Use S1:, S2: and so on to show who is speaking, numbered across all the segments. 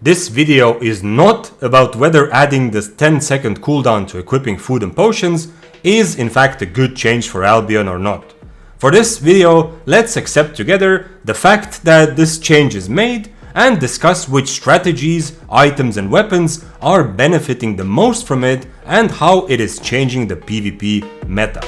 S1: This video is not about whether adding this 10-second cooldown to equipping food and potions is in fact a good change for Albion or not. For this video, let's accept together the fact that this change is made and discuss which strategies, items and weapons are benefiting the most from it and how it is changing the PvP meta.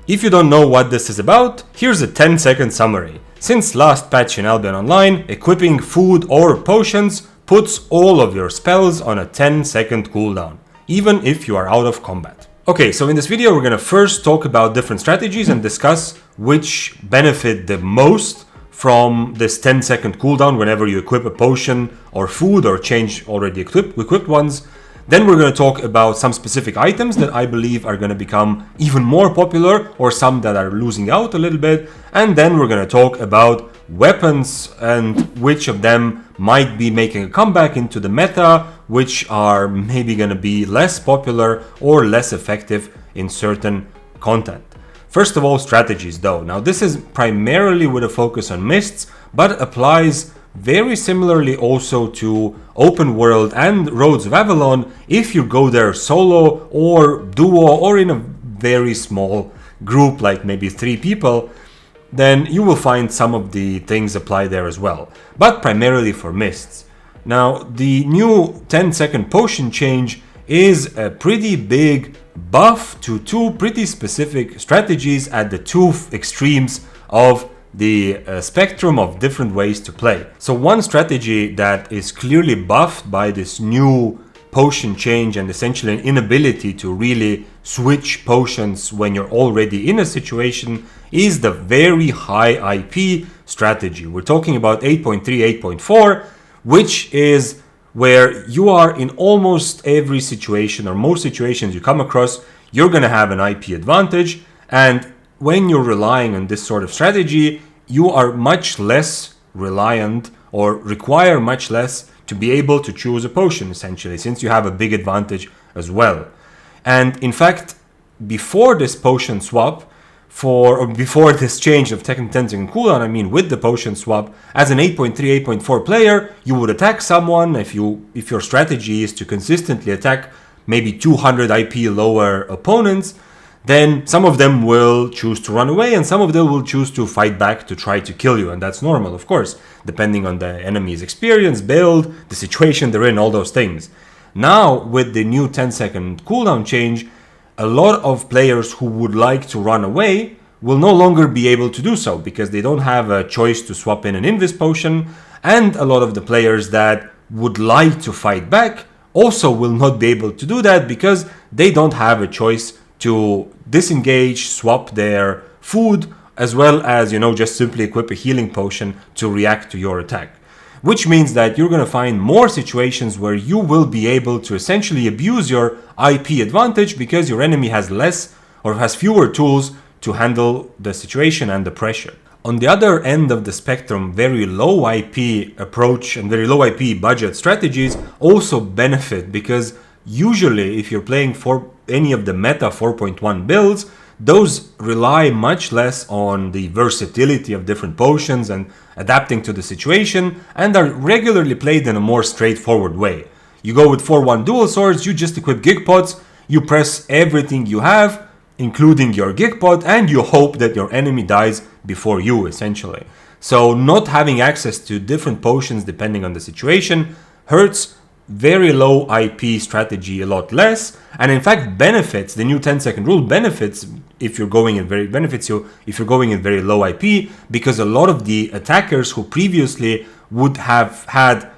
S1: If you don't know what this is about, here's a 10-second summary. Since last patch in Albion Online, equipping food or potions puts all of your spells on a 10-second cooldown, even if you are out of combat. Okay, so in this video we're gonna first talk about different strategies and discuss which benefit the most from this 10-second cooldown whenever you equip a potion or food or change already equipped ones. Then we're going to talk about some specific items that I believe are going to become even more popular or some that are losing out a little bit. And then we're going to talk about weapons and which of them might be making a comeback into the meta, which are maybe going to be less popular or less effective in certain content. First of all, strategies though. Now this is primarily with a focus on mists, but applies very similarly also to open world and Roads of Avalon if you go there solo or duo or in a very small group like maybe 3 people, then you will find some of the things apply there as well, but primarily for mists. Now the new 10-second potion change is a pretty big buff to 2 pretty specific strategies at the 2 extremes of the spectrum of different ways to play. So one strategy that is clearly buffed by this new potion change and essentially an inability to really switch potions when you're already in a situation is the very high IP strategy. We're talking about 8.3, 8.4, which is where you are in almost every situation or most situations you come across, you're gonna have an IP advantage, and when you're relying on this sort of strategy, you are much less reliant or require much less to be able to choose a potion essentially, since you have a big advantage as well. And in fact, before this potion swap, before this change of 10-second cooldown, I mean with the potion swap, as an 8.3, 8.4 player, you would attack someone if your strategy is to consistently attack maybe 200 IP lower opponents. Then some of them will choose to run away and some of them will choose to fight back to try to kill you. And that's normal, of course, depending on the enemy's experience, build, the situation they're in, all those things. Now, with the new 10-second cooldown change, a lot of players who would like to run away will no longer be able to do so because they don't have a choice to swap in an invis potion. And a lot of the players that would like to fight back also will not be able to do that because they don't have a choice to disengage, swap their food, as well as, just simply equip a healing potion to react to your attack. Which means that you're going to find more situations where you will be able to essentially abuse your IP advantage because your enemy has less or has fewer tools to handle the situation and the pressure. On the other end of the spectrum, very low IP approach and very low IP budget strategies also benefit because usually if you're playing for any of the meta 4.1 builds, those rely much less on the versatility of different potions and adapting to the situation and are regularly played in a more straightforward way. You go with 4-1 dual swords, you just equip gig pots, you press everything you have, including your gig pot, and you hope that your enemy dies before you, essentially. So not having access to different potions depending on the situation hurts very low IP strategy a lot less, and in fact benefits the new 10-second rule benefits if you're going in very low IP, because a lot of the attackers who previously would have had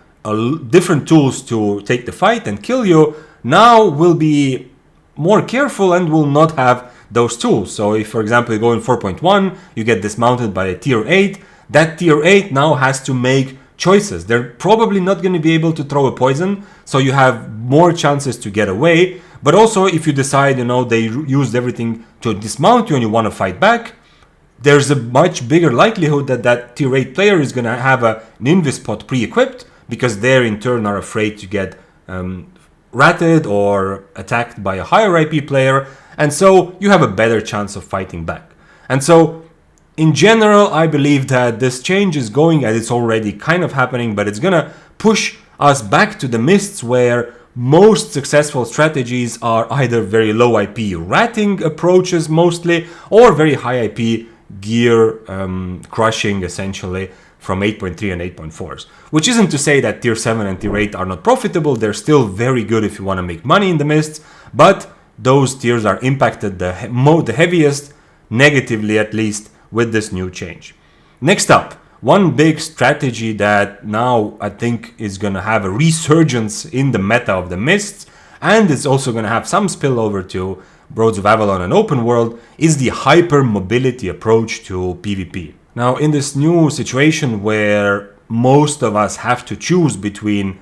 S1: different tools to take the fight and kill you now will be more careful and will not have those tools. So if, for example, you go in 4.1, you get dismounted by a tier 8, that tier 8 now has to make choices. They're probably not going to be able to throw a poison, so you have more chances to get away. But also if you decide, they used everything to dismount you and you want to fight back, there's a much bigger likelihood that that tier 8 player is going to have an invis pot pre-equipped because they in turn are afraid to get ratted or attacked by a higher IP player, and so you have a better chance of fighting back. And so in general, I believe that this change is going, and it's already kind of happening, but it's gonna push us back to the mists where most successful strategies are either very low IP ratting approaches mostly, or very high IP gear crushing essentially from 8.3 and 8.4s. Which isn't to say that tier 7 and tier 8 are not profitable, they're still very good if you want to make money in the mists, but those tiers are impacted the heaviest, negatively at least, with this new change. Next up, one big strategy that now I think is going to have a resurgence in the meta of the mists, and it's also going to have some spillover to Roads of Avalon and Open World, is the hyper mobility approach to PvP. Now, in this new situation where most of us have to choose between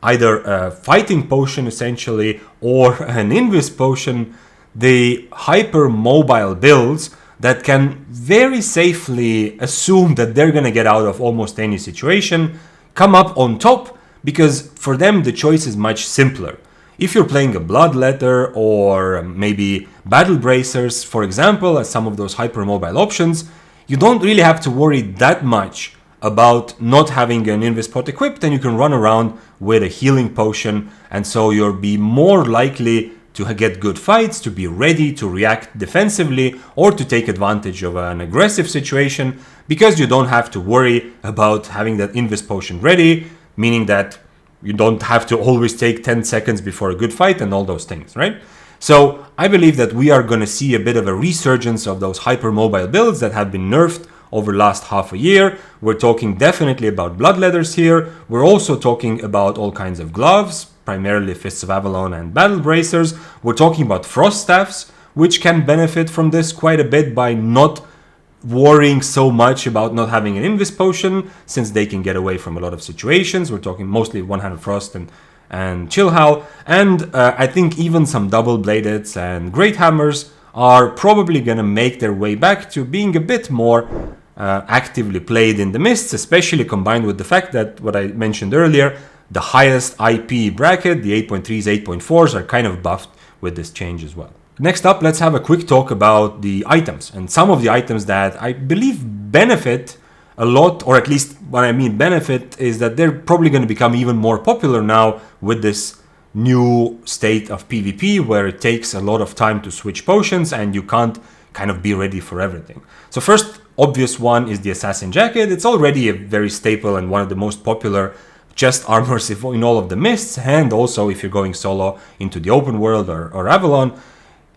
S1: either a fighting potion essentially or an invis potion, the hyper mobile builds that can very safely assume that they're going to get out of almost any situation come up on top, because for them the choice is much simpler. If you're playing a Bloodletter or maybe Battle Bracers, for example, as some of those hypermobile options, you don't really have to worry that much about not having an invis pot equipped, and you can run around with a healing potion, and so you'll be more likely to get good fights, to be ready to react defensively or to take advantage of an aggressive situation, because you don't have to worry about having that invis potion ready, meaning that you don't have to always take 10 seconds before a good fight and all those things, right? So I believe that we are going to see a bit of a resurgence of those hypermobile builds that have been nerfed over the last half a year. We're talking definitely about Bloodletters here. We're also talking about all kinds of gloves, primarily Fists of Avalon and Battle Bracers. We're talking about Frost Staffs, which can benefit from this quite a bit by not worrying so much about not having an invis potion, since they can get away from a lot of situations. We're talking mostly one-handed frost and chill howl, and I think even some double bladeds and great hammers are probably gonna make their way back to being a bit more actively played in the mists, especially combined with the fact that what I mentioned earlier, the highest IP bracket, the 8.3s, 8.4s, are kind of buffed with this change as well. Next up, let's have a quick talk about the items, and some of the items that I believe benefit a lot, or at least what I mean benefit is that they're probably going to become even more popular now with this new state of PvP, where it takes a lot of time to switch potions and you can't kind of be ready for everything. So first obvious one is the Assassin Jacket. It's already a very staple and one of the most popular chest armors in all of the mists, and also if you're going solo into the open world or Avalon.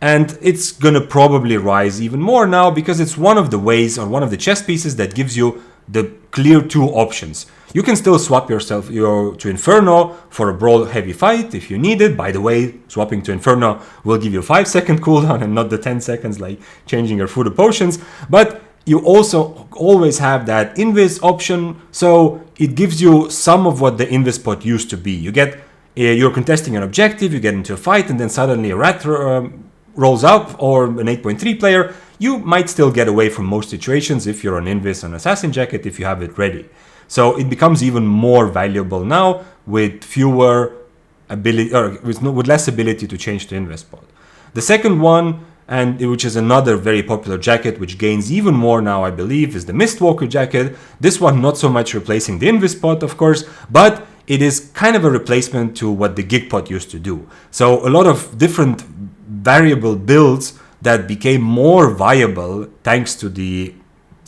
S1: And it's gonna probably rise even more now, because it's one of the ways, or one of the chess pieces that gives you the clear two options. You can still swap yourself to Inferno for a brawl heavy fight if you need it. By the way, swapping to Inferno will give you a 5-second cooldown and not the 10 seconds like changing your food of potions. But you also always have that invis option, so it gives you some of what the invis pot used to be. You get, you're contesting an objective, you get into a fight, and then suddenly a rat rolls up, or an 8.3 player, you might still get away from most situations if you're on Invis on Assassin Jacket, if you have it ready. So it becomes even more valuable now with fewer ability, or with less ability to change to Invis pod. The second one, and which is another very popular jacket, which gains even more now, I believe, is the Mistwalker jacket. This one not so much replacing the Invis pod, of course, but it is kind of a replacement to what the Gig pod used to do. So a lot of different variable builds that became more viable thanks to the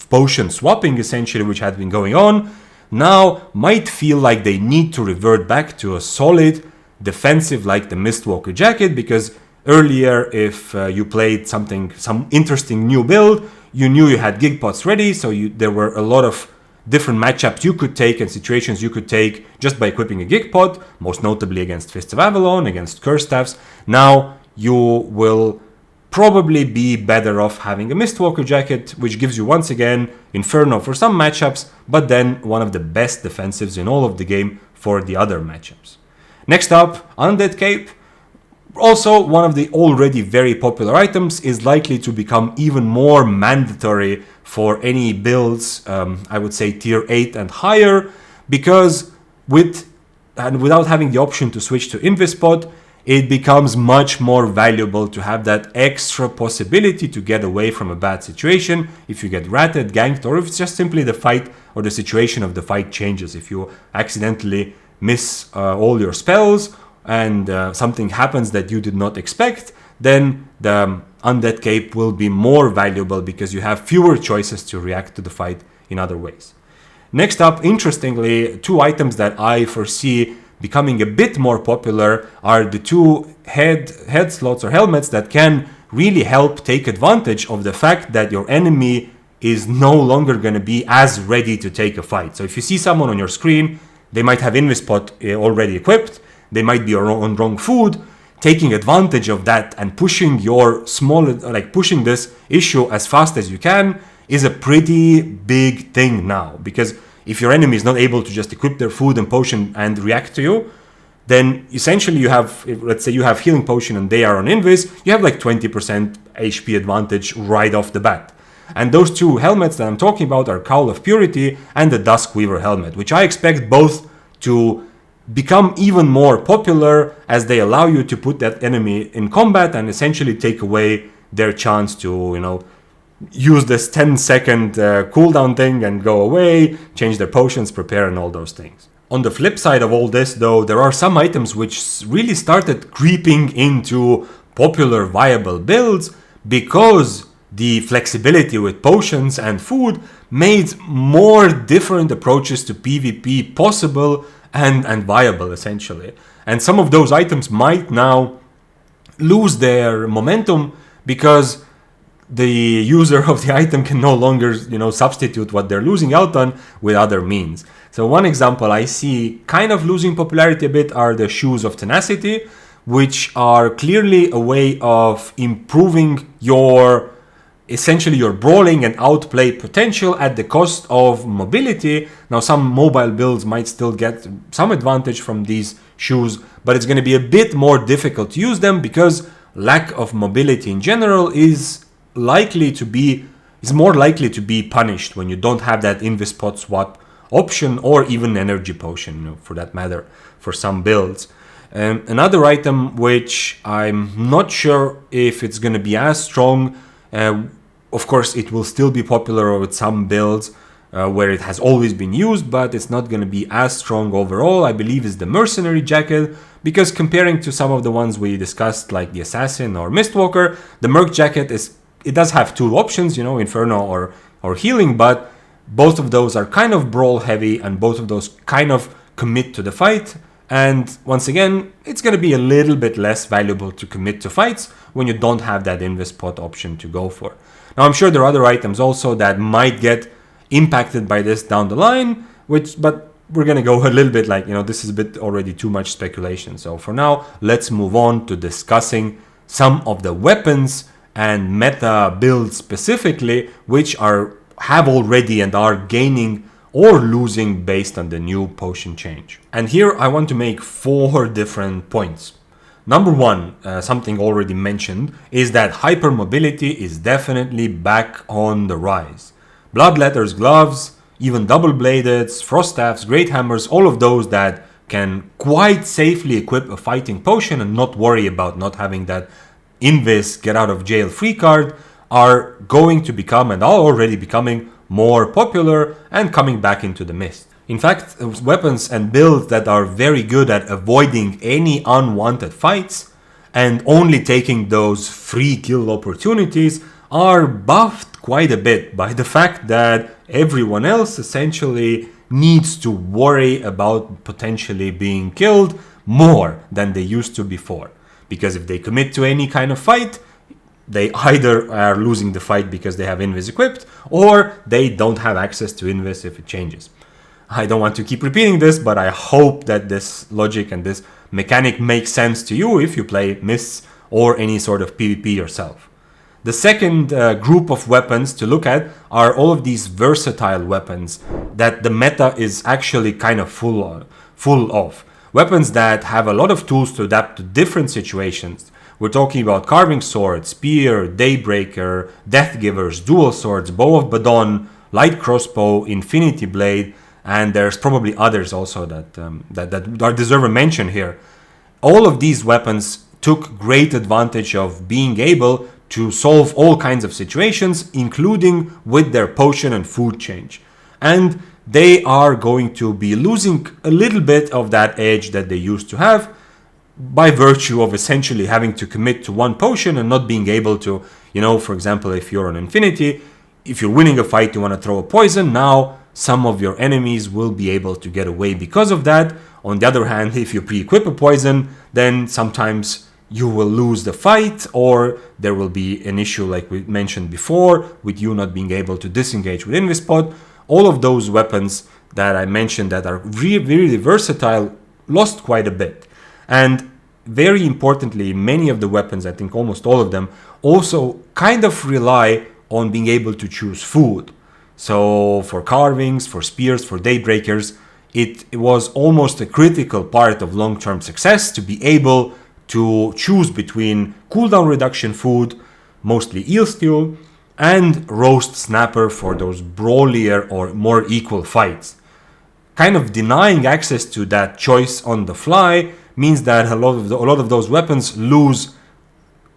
S1: potion swapping essentially, which had been going on, now might feel like they need to revert back to a solid defensive like the Mistwalker jacket, because earlier if you played some interesting new build, you knew you had gig pots ready, so there were a lot of different matchups you could take and situations you could take just by equipping a gig pot, most notably against Fists of Avalon, against Curse Staffs. Now you will probably be better off having a Mistwalker jacket, which gives you once again Inferno for some matchups, but then one of the best defensives in all of the game for the other matchups. Next up, Undead Cape. Also, one of the already very popular items, is likely to become even more mandatory for any builds, I would say tier 8 and higher, because without having the option to switch to Invis pod, it becomes much more valuable to have that extra possibility to get away from a bad situation if you get ratted, ganked, or if it's just simply the fight or the situation of the fight changes. If you accidentally miss all your spells and something happens that you did not expect, then the Undead Cape will be more valuable because you have fewer choices to react to the fight in other ways. Next up, interestingly, two items that I foresee becoming a bit more popular are the two head slots or helmets that can really help take advantage of the fact that your enemy is no longer going to be as ready to take a fight. So if you see someone on your screen, they might have Invispot already equipped, they might be on wrong food. Taking advantage of that and pushing your pushing this issue as fast as you can is a pretty big thing now, because if your enemy is not able to just equip their food and potion and react to you, then essentially you have, let's say you have healing potion and they are on invis, you have like 20% HP advantage right off the bat. And those two helmets that I'm talking about are Cowl of Purity and the Duskweaver helmet, which I expect both to become even more popular as they allow you to put that enemy in combat and essentially take away their chance to, use this 10-second cooldown thing and go away, change their potions, prepare, and all those things. On the flip side of all this, though, there are some items which really started creeping into popular viable builds because the flexibility with potions and food made more different approaches to PvP possible and viable, essentially. And some of those items might now lose their momentum because the user of the item can no longer, substitute what they're losing out on with other means. So one example I see kind of losing popularity a bit are the Shoes of Tenacity, which are clearly a way of improving essentially your brawling and outplay potential at the cost of mobility. Now, some mobile builds might still get some advantage from these shoes, but it's going to be a bit more difficult to use them because lack of mobility in general is more likely to be punished when you don't have that Invispot swap option or even energy potion, for that matter, for some builds. Another item which I'm not sure if it's going to be as strong, of course it will still be popular with some builds where it has always been used, but it's not going to be as strong overall, I believe, is the Mercenary Jacket, because comparing to some of the ones we discussed like the Assassin or Mistwalker, the Merc Jacket does have two options, Inferno or Healing, but both of those are kind of brawl heavy and both of those kind of commit to the fight. And once again, it's going to be a little bit less valuable to commit to fights when you don't have that Invispot option to go for. Now, I'm sure there are other items also that might get impacted by this down the line, but we're going to go a little bit this is a bit already too much speculation. So for now, let's move on to discussing some of the weapons and meta builds specifically, which have already and are gaining or losing based on the new potion change. And here I want to make 4 different points. Number 1, something already mentioned, is that hypermobility is definitely back on the rise. Bloodletters gloves, even double-bladed, frost staffs, great hammers, all of those that can quite safely equip a fighting potion and not worry about not having that Invis get out of jail free card are going to become and are already becoming more popular and coming back into the mist. In fact, weapons and builds that are very good at avoiding any unwanted fights and only taking those free kill opportunities are buffed quite a bit by the fact that everyone else essentially needs to worry about potentially being killed more than they used to before. Because if they commit to any kind of fight, they either are losing the fight because they have Invis equipped, or they don't have access to Invis if it changes. I don't want to keep repeating this, but I hope that this logic and this mechanic makes sense to you if you play Mists or any sort of PvP yourself. The second group of weapons to look at are all of these versatile weapons that the meta is actually kind of full of. Weapons that have a lot of tools to adapt to different situations. We're talking about Carving Sword, Spear, Daybreaker, Death Givers, Dual Swords, Bow of Badon, Light Crossbow, Infinity Blade, and there's probably others also that deserve a mention here. All of these weapons took great advantage of being able to solve all kinds of situations, including with their potion and food change. And they are going to be losing a little bit of that edge that they used to have by virtue of essentially having to commit to one potion and not being able to, for example, if you're on Infinity, if you're winning a fight, you want to throw a poison, now some of your enemies will be able to get away because of that. On the other hand, if you pre-equip a poison, then sometimes you will lose the fight, or there will be an issue like we mentioned before with you not being able to disengage with Invispot. All of those weapons that I mentioned that are really versatile lost quite a bit. And very importantly, many of the weapons, I think almost all of them, also kind of rely on being able to choose food. So for carvings, for spears, for daybreakers, it was almost a critical part of long-term success to be able to choose between cooldown reduction food, mostly eel stew, and roast snapper for those brawlier or more equal fights. Kind of denying access to that choice on the fly means that a lot of those weapons lose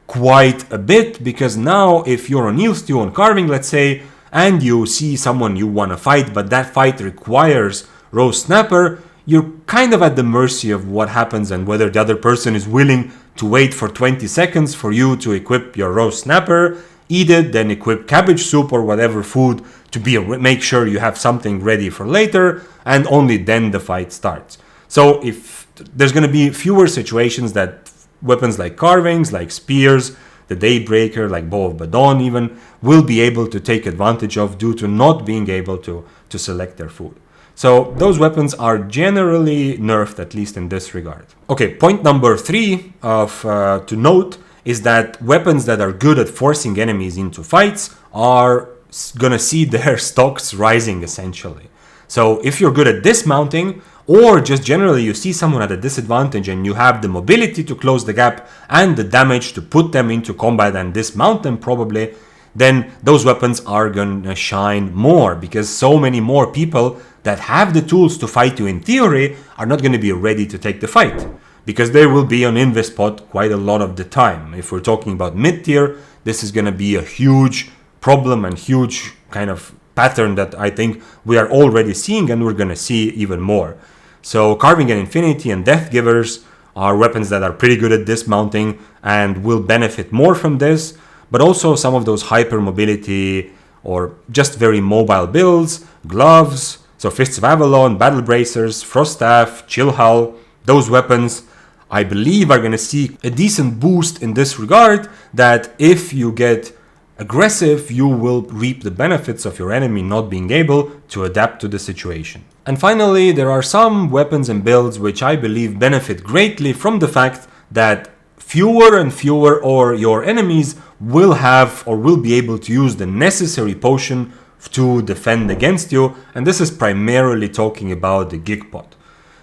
S1: quite a bit, because now if you're on eel stew on carving, let's say, and you see someone you want to fight, but that fight requires roast snapper, you're kind of at the mercy of what happens and whether the other person is willing to wait for 20 seconds for you to equip your roast snapper, eat it, then equip cabbage soup or whatever food to make sure you have something ready for later, and only then the fight starts. So if there's going to be fewer situations that weapons like carvings, like spears, the Daybreaker, like Bow of Badon even, will be able to take advantage of due to not being able to select their food. So those weapons are generally nerfed, at least in this regard. Okay, point number 3 to note is that weapons that are good at forcing enemies into fights are gonna see their stocks rising essentially. So if you're good at dismounting, or just generally you see someone at a disadvantage and you have the mobility to close the gap and the damage to put them into combat and dismount them probably, then those weapons are gonna shine more, because so many more people that have the tools to fight you in theory are not gonna be ready to take the fight, because they will be on Invispot quite a lot of the time. If we're talking about mid-tier, this is gonna be a huge problem and huge kind of pattern that I think we are already seeing and we're gonna see even more. So Carving and Infinity and Death Givers are weapons that are pretty good at dismounting and will benefit more from this, but also some of those hyper mobility or just very mobile builds, gloves, so Fists of Avalon, Battle Bracers, Frost Staff, Chill Hull, those weapons I believe are going to see a decent boost in this regard, that if you get aggressive, you will reap the benefits of your enemy not being able to adapt to the situation. And finally, there are some weapons and builds which I believe benefit greatly from the fact that fewer and fewer or your enemies will have or will be able to use the necessary potion to defend against you, and this is primarily talking about the Gig Pot.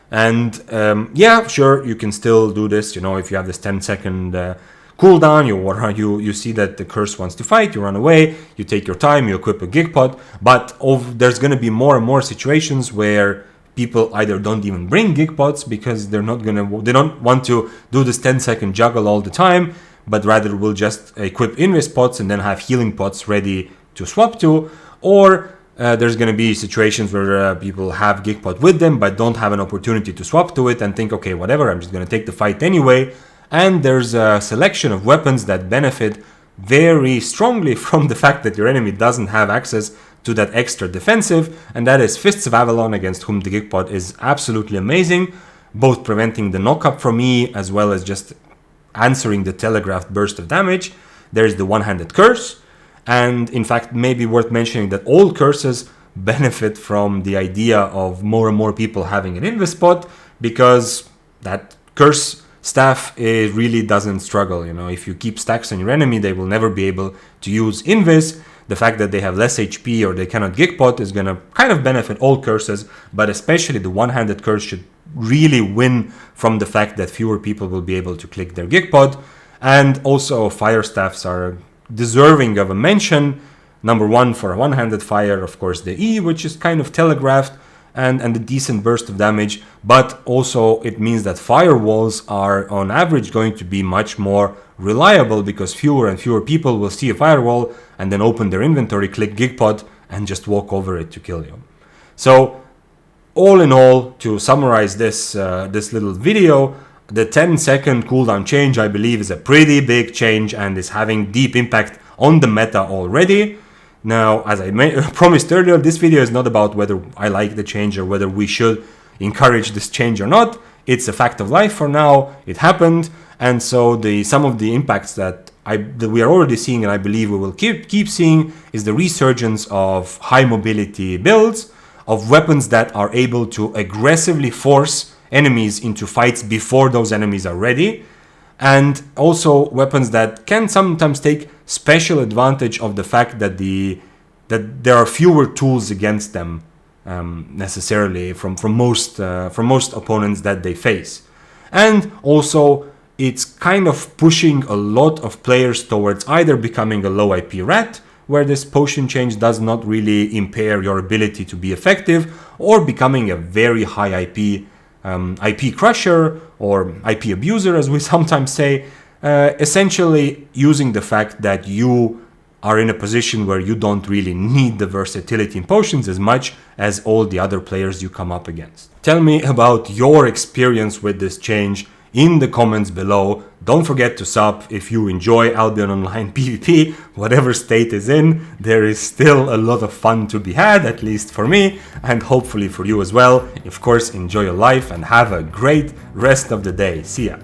S1: And yeah, sure, you can still do this, if you have this 10-second cooldown, you see that the curse wants to fight, you run away, you take your time, you equip a Gig Pot, but there's going to be more and more situations where people either don't even bring Gig Pots because they don't want to do this 10-second juggle all the time, but rather will just equip Invis Pots and then have healing pots ready to swap to, or there's going to be situations where people have Gig Pot with them but don't have an opportunity to swap to it and think, okay, whatever, I'm just going to take the fight anyway. And there's a selection of weapons that benefit very strongly from the fact that your enemy doesn't have access to that extra defensive, and that is Fists of Avalon, against whom the Gig Pot is absolutely amazing, both preventing the knock-up from me as well as just answering the telegraphed burst of damage. There's the One-Handed Curse, and in fact maybe worth mentioning that all curses benefit from the idea of more and more people having an Invis Pot, because that curse staff really doesn't struggle. If you keep stacks on your enemy, they will never be able to use Invis. The fact that they have less HP or they cannot Gig Pot is going to kind of benefit all curses, but especially the One-Handed Curse should really win from the fact that fewer people will be able to click their Gig Pot. And also Fire Staffs are deserving of a mention. Number one, for a one-handed fire, of course, the E, which is kind of telegraphed, and a decent burst of damage, but also it means that firewalls are on average going to be much more reliable, because fewer and fewer people will see a firewall and then open their inventory, click Gig Pot, and just walk over it to kill you. So all in all, to summarize this little video, the 10-second cooldown change, I believe, is a pretty big change and is having deep impact on the meta already. Now, as I promised earlier, this video is not about whether I like the change or whether we should encourage this change or not. It's a fact of life for now. It happened, and so some of the impacts that we are already seeing, and I believe we will keep seeing, is the resurgence of high mobility builds, of weapons that are able to aggressively force enemies into fights before those enemies are ready, and also weapons that can sometimes take special advantage of the fact that there are fewer tools against them necessarily from most opponents that they face. And also it's kind of pushing a lot of players towards either becoming a low IP rat, where this potion change does not really impair your ability to be effective, or becoming a very high IP crusher or IP abuser, as we sometimes say, essentially using the fact that you are in a position where you don't really need the versatility in potions as much as all the other players you come up against. Tell me about your experience with this change in the comments below. Don't forget to sub if you enjoy Albion Online PvP, whatever state is in. There is still a lot of fun to be had, at least for me, and hopefully for you as well. Of course, enjoy your life and have a great rest of the day. See ya.